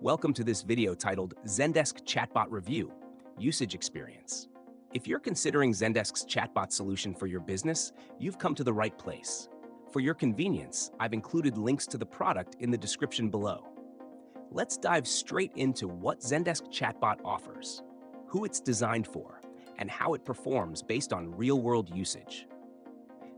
Welcome to this video titled Zendesk Chatbot Review, Usage Experience. If you're considering Zendesk's chatbot solution for your business, you've come to the right place. For your convenience, I've included links to the product in the description below. Let's dive straight into what Zendesk Chatbot offers, who it's designed for, and how it performs based on real-world usage.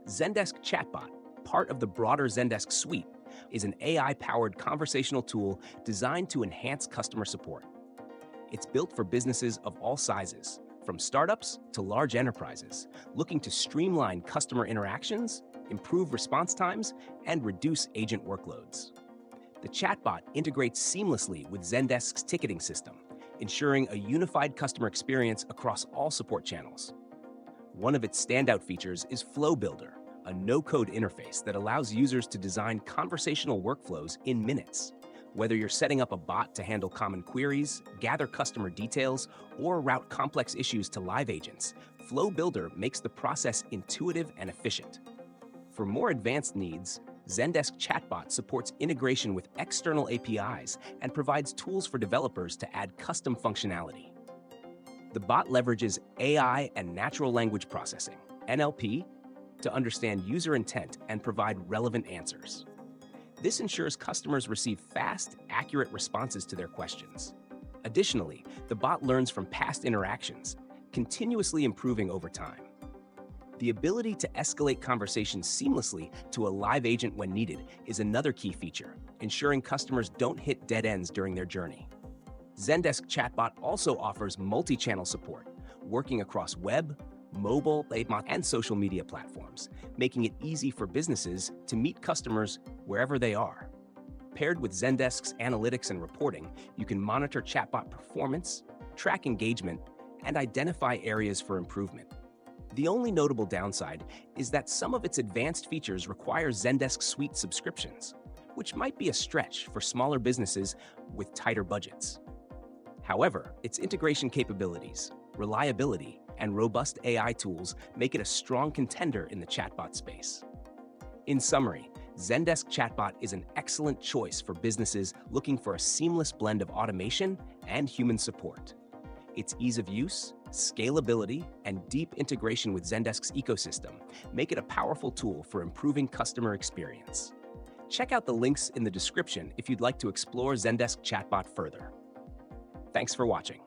Zendesk Chatbot, part of the broader Zendesk suite, is an AI-powered conversational tool designed to enhance customer support. It's built for businesses of all sizes, from startups to large enterprises, looking to streamline customer interactions, improve response times, and reduce agent workloads. The chatbot integrates seamlessly with Zendesk's ticketing system, ensuring a unified customer experience across all support channels. One of its standout features is Flow Builder, a no-code interface that allows users to design conversational workflows in minutes. Whether you're setting up a bot to handle common queries, gather customer details, or route complex issues to live agents, Flow Builder makes the process intuitive and efficient. For more advanced needs, Zendesk Chatbot supports integration with external APIs and provides tools for developers to add custom functionality. The bot leverages AI and natural language processing, NLP, to understand user intent and provide relevant answers. This ensures customers receive fast, accurate responses to their questions. Additionally, the bot learns from past interactions, continuously improving over time. The ability to escalate conversations seamlessly to a live agent when needed is another key feature, ensuring customers don't hit dead ends during their journey. Zendesk Chatbot also offers multi-channel support, working across web, mobile, and social media platforms, making it easy for businesses to meet customers wherever they are. Paired with Zendesk's analytics and reporting, you can monitor chatbot performance, track engagement, and identify areas for improvement. The only notable downside is that some of its advanced features require Zendesk Suite subscriptions, which might be a stretch for smaller businesses with tighter budgets. However, its integration capabilities, reliability, and robust AI tools make it a strong contender in the chatbot space. In summary, Zendesk Chatbot is an excellent choice for businesses looking for a seamless blend of automation and human support. Its ease of use, scalability, and deep integration with Zendesk's ecosystem make it a powerful tool for improving customer experience. Check out the links in the description if you'd like to explore Zendesk Chatbot further. Thanks for watching.